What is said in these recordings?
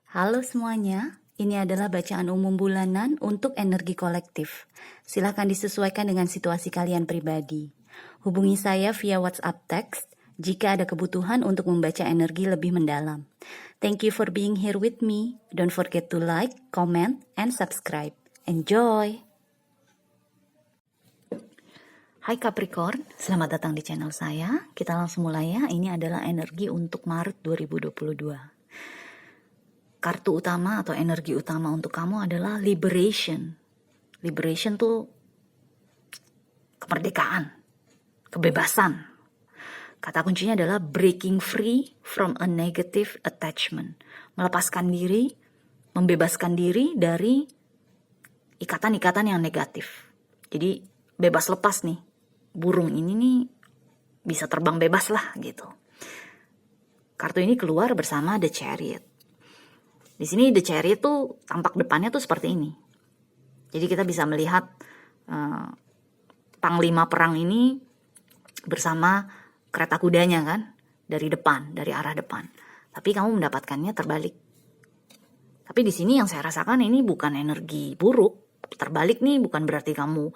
Halo semuanya, ini adalah bacaan umum bulanan untuk energi kolektif. Silakan disesuaikan dengan situasi kalian pribadi. Hubungi saya via WhatsApp text jika ada kebutuhan untuk membaca energi lebih mendalam. Thank you for being here with me. Don't forget to like, comment, and subscribe. Enjoy! Hai Capricorn, selamat datang di channel saya. Kita langsung mulai ya. Ini adalah energi untuk Maret 2022. Kartu utama atau energi utama untuk kamu adalah liberation. Liberation tuh kemerdekaan, kebebasan. Kata kuncinya adalah breaking free from a negative attachment. Melepaskan diri, membebaskan diri dari ikatan-ikatan yang negatif. Jadi bebas lepas nih. Burung ini nih bisa terbang bebas lah gitu. Kartu ini keluar bersama The Chariot. Di sini The Chariot tuh tampak depannya tuh seperti ini. Jadi kita bisa melihat panglima perang ini bersama kereta kudanya kan, dari depan, dari arah depan. Tapi kamu mendapatkannya terbalik. Tapi di sini yang saya rasakan ini bukan energi buruk. Terbalik nih bukan berarti kamu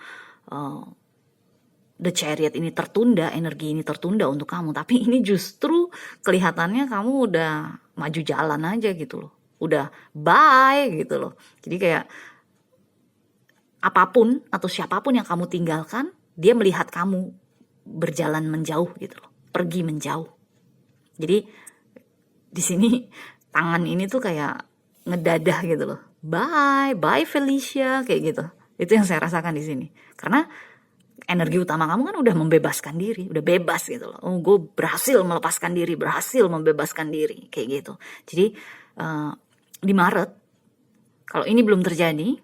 The Chariot ini tertunda, energi ini tertunda untuk kamu. Tapi ini justru kelihatannya kamu udah maju jalan aja gitu loh. Udah bye gitu loh. Jadi kayak apapun atau siapapun yang kamu tinggalkan, dia melihat kamu berjalan menjauh gitu loh. Pergi menjauh. Jadi di sini tangan ini tuh kayak ngedadah gitu loh. Bye, bye Felicia kayak gitu. Itu yang saya rasakan di sini. Karena energi utama kamu kan udah membebaskan diri, udah bebas gitu loh. Oh, gue berhasil melepaskan diri, berhasil membebaskan diri, kayak gitu. Jadi di Maret, kalau ini belum terjadi,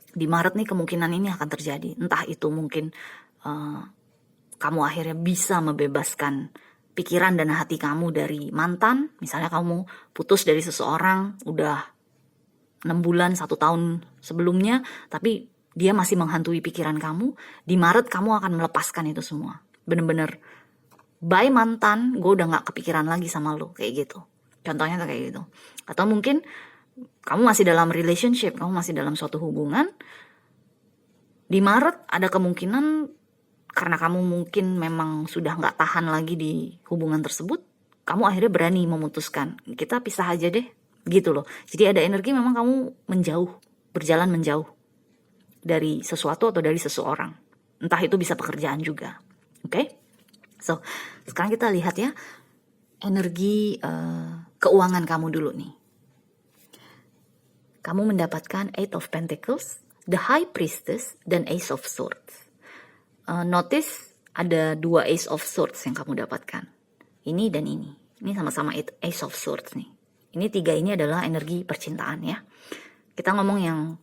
di Maret nih kemungkinan ini akan terjadi. Entah itu mungkin kamu akhirnya bisa membebaskan pikiran dan hati kamu dari mantan. Misalnya kamu putus dari seseorang, udah 6 bulan, 1 tahun sebelumnya, tapi dia masih menghantui pikiran kamu. Di Maret kamu akan melepaskan itu semua. Bener-bener bye mantan, gue udah gak kepikiran lagi sama lo, kayak gitu. Contohnya tuh kayak gitu. Atau mungkin kamu masih dalam relationship, kamu masih dalam suatu hubungan. Di Maret ada kemungkinan karena kamu mungkin memang sudah gak tahan lagi di hubungan tersebut, kamu akhirnya berani memutuskan, kita pisah aja deh, gitu loh. Jadi ada energi memang kamu menjauh, berjalan menjauh dari sesuatu atau dari seseorang. Entah itu bisa pekerjaan juga. Oke? So, sekarang kita lihat ya energi keuangan kamu dulu nih. Kamu mendapatkan Eight of Pentacles, The High Priestess, dan Ace of Swords. Notice ada 2 Ace of Swords yang kamu dapatkan. Ini dan ini. Ini sama-sama Ace of Swords nih. Ini 3 ini adalah energi percintaan ya. Kita ngomong yang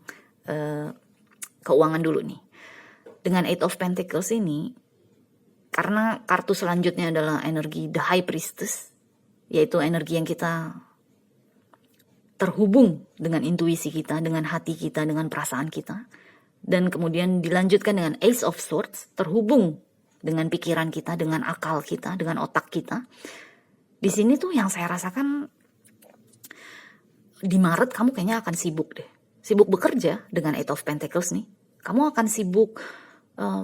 keuangan dulu nih. Dengan Eight of Pentacles ini, karena kartu selanjutnya adalah energi The High Priestess, yaitu energi yang kita terhubung dengan intuisi kita, dengan hati kita, dengan perasaan kita. Dan kemudian dilanjutkan dengan Ace of Swords, terhubung dengan pikiran kita, dengan akal kita, dengan otak kita. Di sini tuh yang saya rasakan, di Maret kamu kayaknya akan sibuk deh. Sibuk bekerja dengan Eight of Pentacles nih. Kamu akan sibuk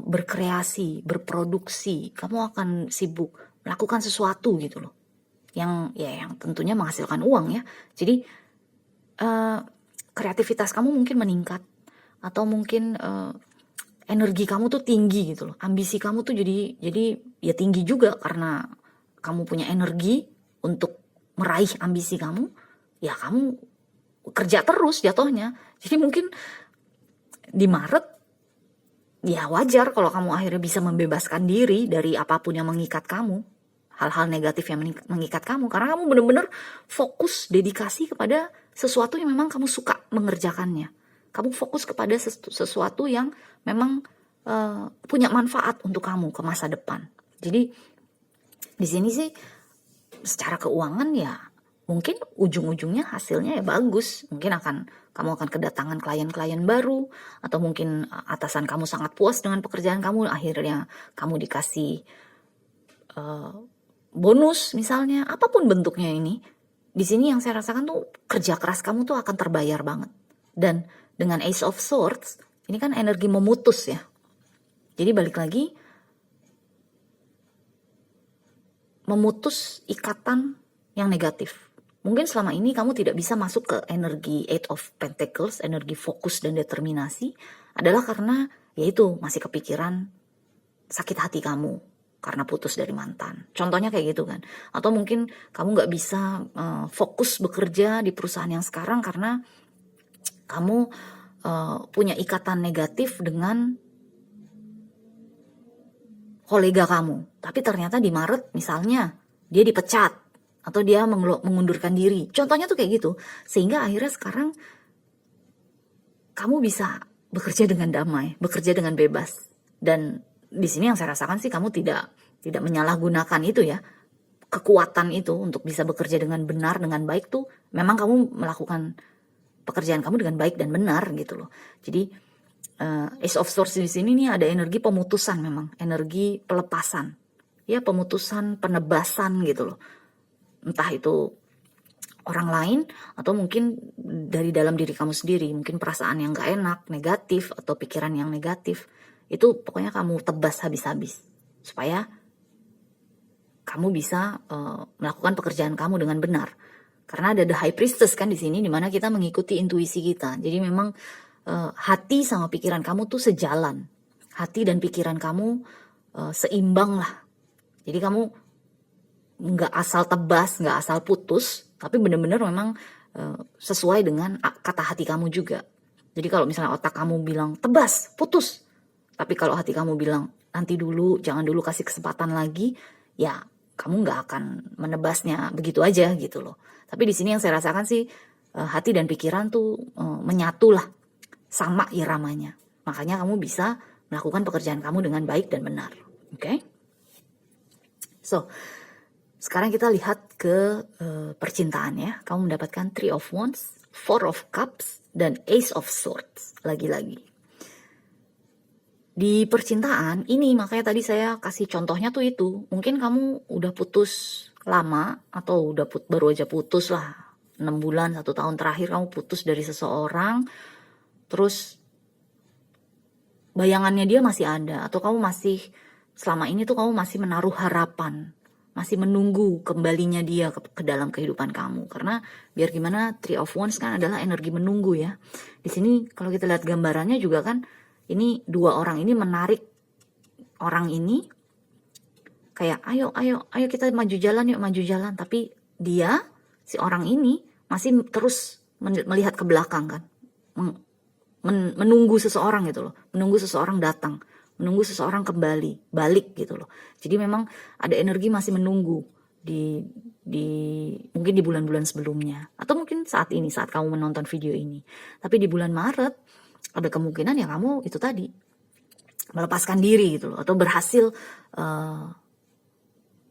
berkreasi, berproduksi. Kamu akan sibuk melakukan sesuatu gitu loh. Yang tentunya menghasilkan uang ya. Jadi kreativitas kamu mungkin meningkat. Atau mungkin energi kamu tuh tinggi gitu loh. Ambisi kamu tuh jadi ya tinggi juga karena kamu punya energi untuk meraih ambisi kamu. Ya kamu kerja terus jatuhnya. Jadi mungkin di Maret ya wajar kalau kamu akhirnya bisa membebaskan diri dari apapun yang mengikat kamu. Hal-hal negatif yang mengikat kamu. Karena kamu benar-benar fokus dedikasi kepada sesuatu yang memang kamu suka mengerjakannya. Kamu fokus kepada sesuatu yang memang punya manfaat untuk kamu ke masa depan. Jadi di sini sih secara keuangan ya mungkin ujung-ujungnya hasilnya ya bagus. Mungkin kamu akan kedatangan klien-klien baru, atau mungkin atasan kamu sangat puas dengan pekerjaan kamu, akhirnya kamu dikasih bonus misalnya, apapun bentuknya ini. di sini yang saya rasakan tuh kerja keras kamu tuh akan terbayar banget. Dan dengan Ace of Swords, ini kan energi memutus ya. Jadi balik lagi, memutus ikatan yang negatif. Mungkin selama ini kamu tidak bisa masuk ke energi Eight of Pentacles, energi fokus dan determinasi, adalah karena yaitu masih kepikiran sakit hati kamu karena putus dari mantan. Contohnya kayak gitu kan. Atau mungkin kamu nggak bisa fokus bekerja di perusahaan yang sekarang karena kamu punya ikatan negatif dengan kolega kamu. Tapi ternyata di Maret misalnya dia dipecat atau dia mengundurkan diri. Contohnya tuh kayak gitu. Sehingga akhirnya sekarang kamu bisa bekerja dengan damai, bekerja dengan bebas. Dan di sini yang saya rasakan sih kamu tidak menyalahgunakan itu ya. Kekuatan itu untuk bisa bekerja dengan benar, dengan baik tuh memang kamu melakukan pekerjaan kamu dengan baik dan benar gitu loh. Jadi Ace of Swords di sini nih ada energi pemutusan, memang energi pelepasan, ya pemutusan, penebasan gitu loh. Entah itu orang lain atau mungkin dari dalam diri kamu sendiri, mungkin perasaan yang gak enak, negatif atau pikiran yang negatif, itu pokoknya kamu tebas habis-habis supaya kamu bisa melakukan pekerjaan kamu dengan benar. Karena ada the High Priestess kan di sini, dimana kita mengikuti intuisi kita. Jadi memang hati sama pikiran kamu tuh sejalan. Hati dan pikiran kamu seimbang lah. Jadi kamu nggak asal tebas, nggak asal putus, tapi benar-benar memang sesuai dengan kata hati kamu juga. Jadi kalau misalnya otak kamu bilang tebas, putus, tapi kalau hati kamu bilang nanti dulu, jangan dulu, kasih kesempatan lagi, ya kamu nggak akan menebasnya begitu aja gitu loh. Tapi di sini yang saya rasakan sih hati dan pikiran tuh menyatu lah, sama iramanya. Makanya kamu bisa melakukan pekerjaan kamu dengan baik dan benar. Oke? So, sekarang kita lihat ke percintaan ya. Kamu mendapatkan Three of Wands, Four of Cups, dan Ace of Swords. Lagi-lagi. Di percintaan ini, makanya tadi saya kasih contohnya tuh itu. Mungkin kamu udah putus lama, atau udah baru aja putus lah. 6 bulan, 1 tahun terakhir kamu putus dari seseorang. Terus bayangannya dia masih ada, atau kamu masih selama ini tuh kamu masih menaruh harapan, masih menunggu kembalinya dia ke dalam kehidupan kamu. Karena biar gimana Three of Wands kan adalah energi menunggu ya. Di sini kalau kita lihat gambarannya juga kan, ini dua orang ini menarik orang ini kayak ayo kita maju jalan. Tapi dia, si orang ini masih terus melihat ke belakang kan, menunggu seseorang gitu loh, menunggu seseorang datang, menunggu seseorang kembali, balik gitu loh. Jadi memang ada energi masih menunggu di mungkin di bulan-bulan sebelumnya, atau mungkin saat ini, saat kamu menonton video ini. Tapi di bulan Maret ada kemungkinan ya kamu itu tadi melepaskan diri gitu loh, atau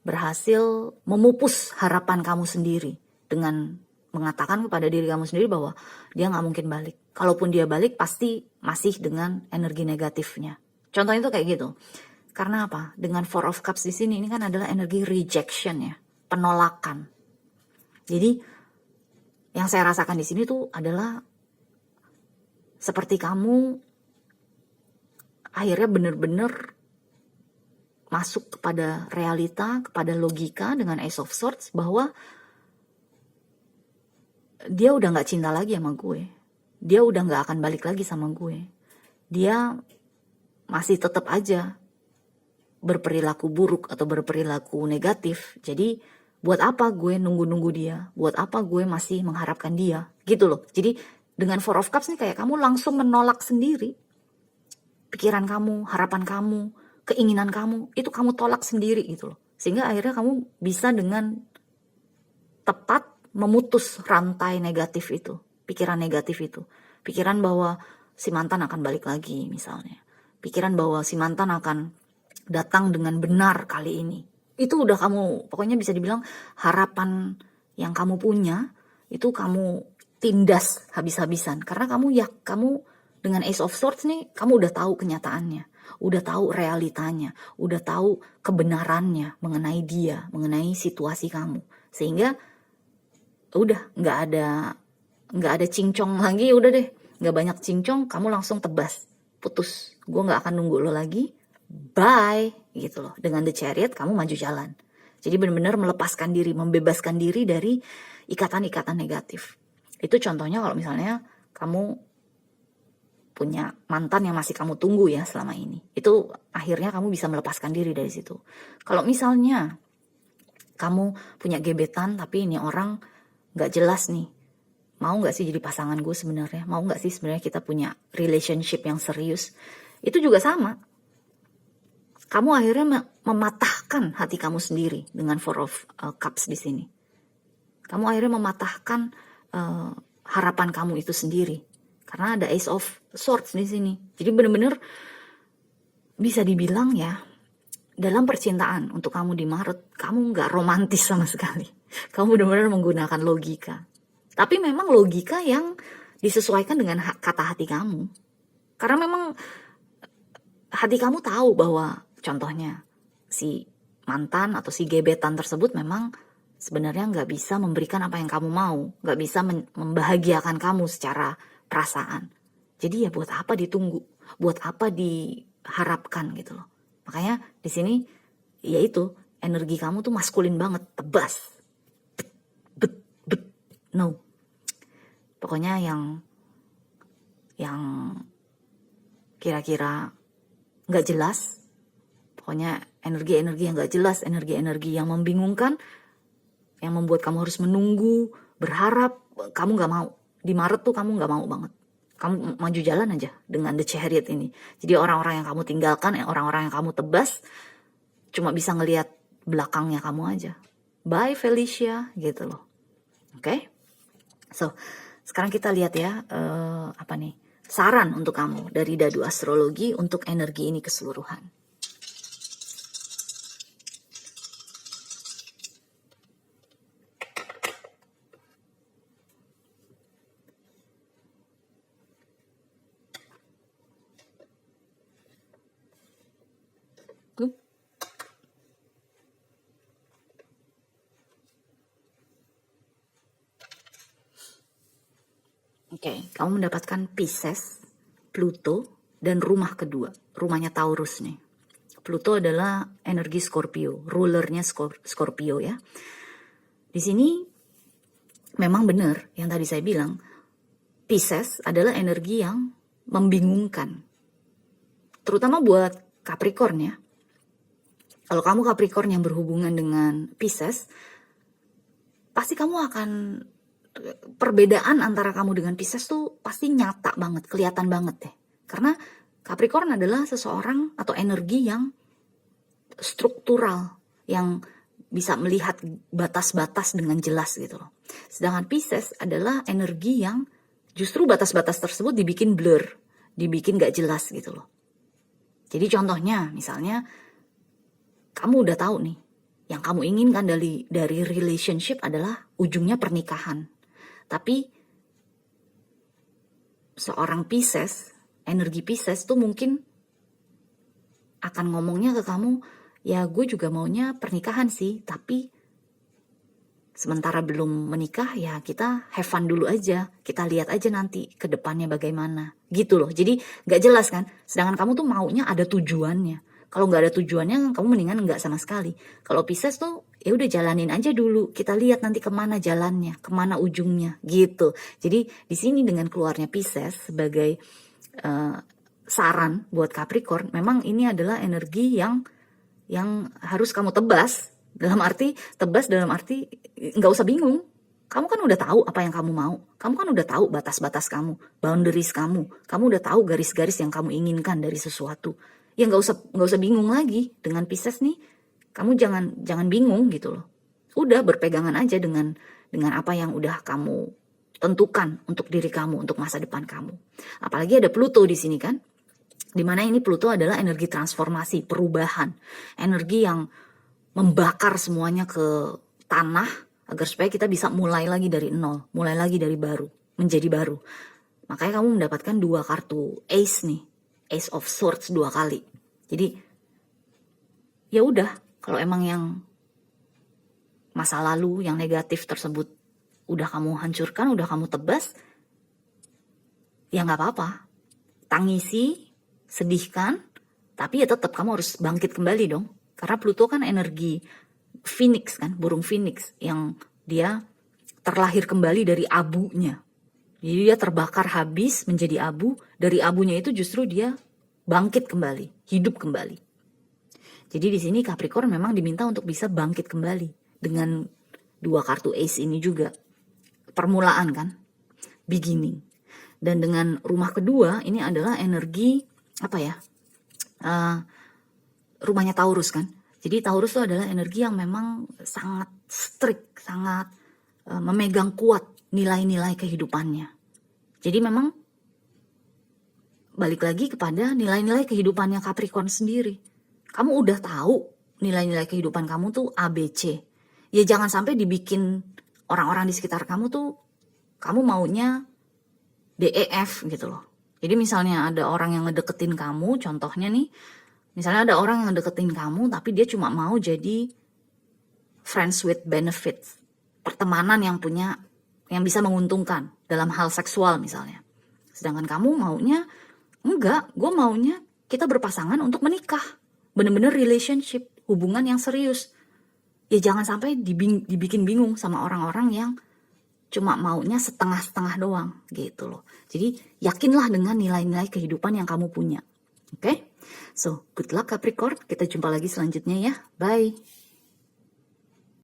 berhasil memupus harapan kamu sendiri dengan mengatakan kepada diri kamu sendiri bahwa dia nggak mungkin balik. Kalaupun dia balik pasti masih dengan energi negatifnya. Contohnya itu kayak gitu. Karena apa? Dengan Four of Cups di sini ini kan adalah energi rejection ya, penolakan. Jadi yang saya rasakan di sini tuh adalah seperti kamu akhirnya benar-benar masuk kepada realita, kepada logika dengan Ace of Swords bahwa dia udah gak cinta lagi sama gue. Dia udah gak akan balik lagi sama gue. Dia masih tetap aja berperilaku buruk atau berperilaku negatif. Jadi buat apa gue nunggu-nunggu dia? Buat apa gue masih mengharapkan dia? Gitu loh. Jadi dengan Four of Cups nih kayak kamu langsung menolak sendiri. Pikiran kamu, harapan kamu, keinginan kamu, itu kamu tolak sendiri gitu loh. Sehingga akhirnya kamu bisa dengan tepat memutus rantai negatif itu, pikiran negatif itu. Pikiran bahwa si mantan akan balik lagi misalnya. Pikiran bahwa si mantan akan datang dengan benar kali ini. Itu udah kamu, pokoknya bisa dibilang harapan yang kamu punya, itu kamu tindas habis-habisan. Karena kamu dengan Ace of Swords nih, kamu udah tahu kenyataannya. Udah tahu realitanya. Udah tahu kebenarannya mengenai dia, mengenai situasi kamu. Sehingga udah nggak ada cincong lagi, udah deh, nggak banyak cincong, kamu langsung tebas, putus, gue nggak akan nunggu lo lagi, bye, gitu loh. Dengan The Chariot kamu maju jalan. Jadi benar-benar melepaskan diri, membebaskan diri dari ikatan-ikatan negatif. Itu contohnya kalau misalnya kamu punya mantan yang masih kamu tunggu ya selama ini. Itu akhirnya kamu bisa melepaskan diri dari situ. Kalau misalnya kamu punya gebetan tapi ini orang gak jelas nih, mau gak sih jadi pasangan gue sebenarnya? Mau gak sih sebenarnya kita punya relationship yang serius? Itu juga sama. Kamu akhirnya mematahkan hati kamu sendiri dengan Four of Cups di sini. Kamu akhirnya mematahkan harapan kamu itu sendiri. Karena ada Ace of Swords di sini. Jadi benar-benar bisa dibilang ya, dalam percintaan untuk kamu di Maret, kamu nggak romantis sama sekali. Kamu benar-benar menggunakan logika. Tapi memang logika yang disesuaikan dengan kata hati kamu. Karena memang hati kamu tahu bahwa contohnya si mantan atau si gebetan tersebut memang sebenarnya nggak bisa memberikan apa yang kamu mau. Nggak bisa membahagiakan kamu secara perasaan. Jadi ya buat apa ditunggu, buat apa diharapkan gitu loh. Makanya di sini yaitu energi kamu tuh maskulin banget, tebas, no. Pokoknya yang kira-kira nggak jelas, pokoknya energi-energi yang nggak jelas, energi-energi yang membingungkan, yang membuat kamu harus menunggu, berharap, kamu nggak mau. Di Maret tuh kamu gak mau banget. Kamu maju jalan aja dengan The Chariot ini. Jadi orang-orang yang kamu tinggalkan, orang-orang yang kamu tebas, cuma bisa ngelihat belakangnya kamu aja. Bye Felicia, gitu loh. Oke? So, sekarang kita lihat ya, saran untuk kamu dari Dadu Astrologi untuk energi ini keseluruhan. Oke, kamu mendapatkan Pisces, Pluto, dan rumah kedua. Rumahnya Taurus nih. Pluto adalah energi Scorpio, rulernya Scorpio ya. Di sini memang benar yang tadi saya bilang, Pisces adalah energi yang membingungkan. Terutama buat Capricorn ya. Kalau kamu Capricorn yang berhubungan dengan Pisces, pasti kamu akan, perbedaan antara kamu dengan Pisces tuh pasti nyata banget, kelihatan banget deh. Karena Capricorn adalah seseorang atau energi yang struktural, yang bisa melihat batas-batas dengan jelas gitu loh. Sedangkan Pisces adalah energi yang justru batas-batas tersebut dibikin blur, dibikin gak jelas gitu loh. Jadi contohnya misalnya, kamu udah tahu nih, yang kamu inginkan dari relationship adalah ujungnya pernikahan. Tapi seorang Pisces, energi Pisces tuh mungkin akan ngomongnya ke kamu, ya gue juga maunya pernikahan sih, tapi sementara belum menikah ya kita have fun dulu aja, kita lihat aja nanti ke depannya bagaimana gitu loh. Jadi gak jelas kan, sedangkan kamu tuh maunya ada tujuannya. Kalau nggak ada tujuannya, kamu mendingan nggak sama sekali. Kalau Pisces tuh, ya udah jalanin aja dulu. Kita lihat nanti kemana jalannya, kemana ujungnya, gitu. Jadi di sini dengan keluarnya Pisces sebagai saran buat Capricorn, memang ini adalah energi yang harus kamu tebas. Dalam arti nggak usah bingung. Kamu kan udah tahu apa yang kamu mau. Kamu kan udah tahu batas-batas kamu, boundaries kamu. Kamu udah tahu garis-garis yang kamu inginkan dari sesuatu. Ya nggak usah bingung lagi dengan Pisces nih. Kamu jangan bingung gitu loh. Udah berpegangan aja dengan apa yang udah kamu tentukan untuk diri kamu, untuk masa depan kamu. Apalagi ada Pluto di sini kan. Dimana ini Pluto adalah energi transformasi, perubahan. Energi yang membakar semuanya ke tanah agar supaya kita bisa mulai lagi dari nol, mulai lagi dari baru, menjadi baru. Makanya kamu mendapatkan 2 kartu Ace nih. Ace of Swords 2 kali. Jadi ya udah, kalau emang yang masa lalu yang negatif tersebut udah kamu hancurkan, udah kamu tebas, ya nggak apa-apa. Tangisi, sedihkan, tapi ya tetap kamu harus bangkit kembali dong. Karena Pluto kan energi phoenix kan, burung phoenix yang dia terlahir kembali dari abunya. Jadi dia terbakar habis menjadi abu, dari abunya itu justru dia bangkit kembali, hidup kembali. Jadi di sini Capricorn memang diminta untuk bisa bangkit kembali dengan 2 kartu Ace ini juga. Permulaan kan, beginning. Dan dengan rumah kedua ini adalah energi apa ya? Rumahnya Taurus kan. Jadi Taurus itu adalah energi yang memang sangat strict, sangat memegang kuat nilai-nilai kehidupannya. Jadi memang balik lagi kepada nilai-nilai kehidupannya Capricorn sendiri. Kamu udah tahu nilai-nilai kehidupan kamu tuh ABC. Ya jangan sampai dibikin orang-orang di sekitar kamu tuh kamu maunya DEF gitu loh. Jadi misalnya ada orang yang ngedeketin kamu, contohnya nih, misalnya ada orang yang ngedeketin kamu tapi dia cuma mau jadi friends with benefits, pertemanan yang bisa menguntungkan dalam hal seksual misalnya. Sedangkan kamu maunya, enggak, gue maunya kita berpasangan untuk menikah. Bener-bener relationship, hubungan yang serius. Ya jangan sampai dibikin bingung sama orang-orang yang cuma maunya setengah-setengah doang gitu loh. Jadi yakinlah dengan nilai-nilai kehidupan yang kamu punya. Oke? So, good luck Capricorn. Kita jumpa lagi selanjutnya ya. Bye.